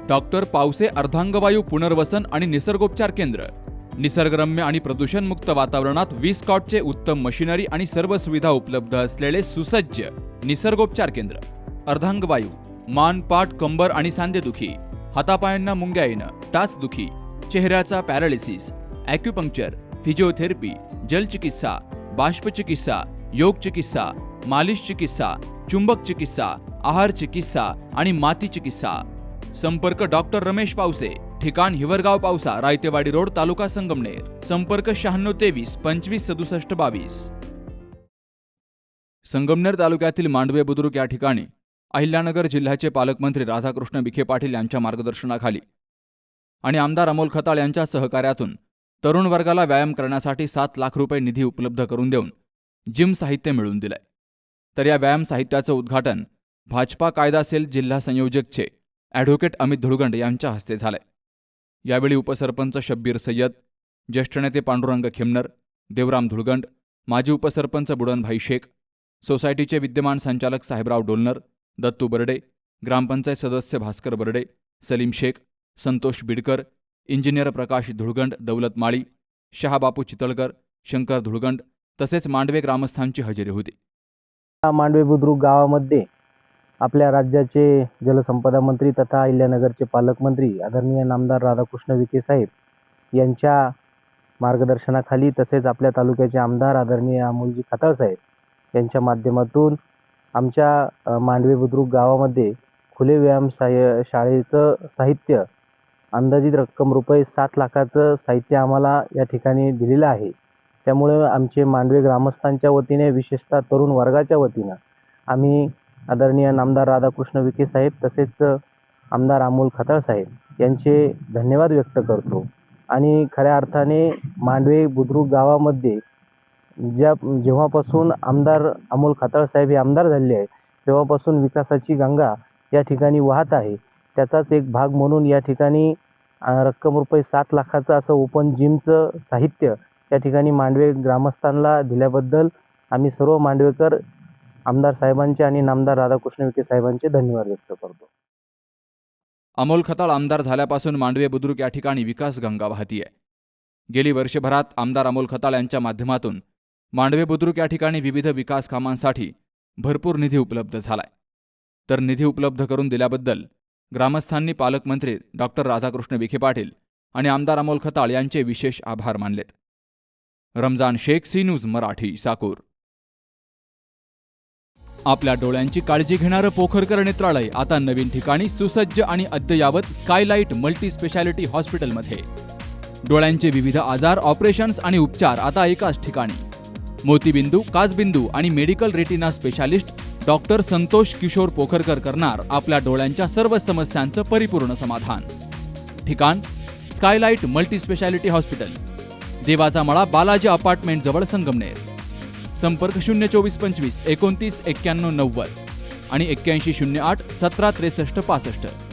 Doctor Pawase अर्धांगवायू पुनर्वसन आणि निसर्गोपचार केंद्र, निसर्गरम्य आणि प्रदूषणमुक्त वातावरणात 20 कॉटचे उत्तम मशिनरी आणि सर्व सुविधा उपलब्ध असलेले सुसज्ज निसर्गोपचार केंद्र, अर्धांगवायू, मान, पाठ, कंबर आणि सांधेदुखी, हातापायांना मुंग्या येणं, टाचदुखी, चेहऱ्याचा पॅरालिसिस, ॲक्युपंक्चर, फिजिओथेरपी, जलचिकित्सा, बाष्पचिकित्सा, योग चिकित्सा, मालिश चिकित्सा, चुंबक चिकित्सा, आहार चिकित्सा आणि माती चिकित्सा। संपर्क डॉक्टर रमेश पावसे, ठिकाण हिवरगाव पावसा, रायतेवाडी रोड, तालुका संगमनेर। संपर्क 9623 25 67 22। संगमनेर तालुक्यातील मांडवे बुद्रुक या ठिकाणी अहिल्यानगर जिल्ह्याचे पालकमंत्री राधाकृष्ण विखे पाटील यांच्या मार्गदर्शनाखाली आणि आमदार अमोल खताळ यांच्या सहकार्यातून तरुण वर्गाला व्यायाम करण्यासाठी 7 लाख रुपये निधी उपलब्ध करून देऊन जिम साहित्य मिळवून दिलंय। तर या व्यायाम साहित्याचं उद्घाटन भाजपा कायदा सेल जिल्हा संयोजकचे ॲडव्होकेट अमित धुळगंड यांच्या हस्ते झालंय। यावेळी उपसरपंच शब्बीर सय्यद, ज्येष्ठ नेते पांडुरंग खिमनर, देवराम धुळगंड, माजी उपसरपंच बुडनभाई शेख, सोसायटीचे विद्यमान संचालक साहेबराव डोलनर, दत्तू बर्डे, ग्रामपंचायत सदस्य भास्कर बर्डे, सलीम शेख, संतोष बिडकर, इंजिनियर प्रकाश धुळगंड, दौलत माळी, शहाबापू चितळकर, शंकर धुळगंड तसेच मांडवे ग्रामस्थांची हजेरी होती। मांडवे बुद्रुक गावामध्ये आपल्या राज्याचे जलसंपदा मंत्री तथा अहिल्यानगरचे पालकमंत्री आदरणीय नामदार राधाकृष्ण विखे साहेब यांच्या मार्गदर्शनाखाली तसेच आपल्या तालुक्याचे आमदार आदरणीय अमोलजी खताळ साहेब यांच्या माध्यमातून आमच्या मांडवे बुद्रुक गावामध्ये खुले व्यायाम शाळेचं साहित्य अंदाजित रक्कम रुपये 7 लाखाचं साहित्य आम्हाला या ठिकाणी दिलेलं आहे। त्यामुळे आमचे मांडवे ग्रामस्थांच्या वतीने विशेषतः तरुण वर्गाच्या वतीनं आम्ही आदरणीय नामदार राधाकृष्ण विखे साहेब तसेच आमदार अमोल खताळ साहेब यांचे धन्यवाद व्यक्त करतो। आणि खऱ्या अर्थाने मांडवे बुद्रुक गावामध्ये जेव्हापासून आमदार अमोल खताळ साहेब हे आमदार झालेले आहेत तेव्हापासून विकासाची गंगा या ठिकाणी वाहत आहे। त्याचाच एक भाग म्हणून या ठिकाणी रक्कम रुपये 7 लाखाचं असं ओपन जिमचं साहित्य या ठिकाणी मांडवे ग्रामस्थांना दिल्याबद्दल आम्ही सर्व मांडवेकर आमदार साहेबांचे आणि नामदार राधाकृष्ण विखे साहेबांचे धन्यवाद व्यक्त करतो। अमोल खताळ आमदार झाल्यापासून मांडवे बुद्रुक या ठिकाणी विकास गंगा वाहतीये। गेली वर्षभरात आमदार अमोल खताळ यांच्या माध्यमातून मांडवे बुद्रुक या ठिकाणी विविध विकास कामांसाठी भरपूर निधी उपलब्ध झालाय। तर निधी उपलब्ध करून दिल्याबद्दल ग्रामस्थांनी पालकमंत्री डॉक्टर राधाकृष्ण विखे पाटील आणि आमदार अमोल खताळ यांचे विशेष आभार मानलेत। Ramzan Shaikh, C news Marathi, Sakur. आपल्या डोळ्यांची काळजी घेणारं पोखरकर नेत्रालय आता नवीन ठिकाणी सुसज्ज आणि अद्ययावत स्कायलाइट मल्टी स्पेशालिटी हॉस्पिटलमध्ये। डोळ्यांचे विविध आजार, ऑपरेशन्स आणि उपचार आता एकाच ठिकाणी। मोतीबिंदू, काचबिंदू आणि medical retina specialist doctor Santosh Kishor Pokharkar करणार आपल्या डोळ्यांच्या सर्व समस्यांचं परिपूर्ण समाधान। ठिकाण स्कायलाइट मल्टी स्पेशालिटी हॉस्पिटल, देवाचा मळा, बालाजी अपार्टमेंट जवळ, संगमनेर। संपर्क 024 25 29 91 90 आणि 8108 17 63 65।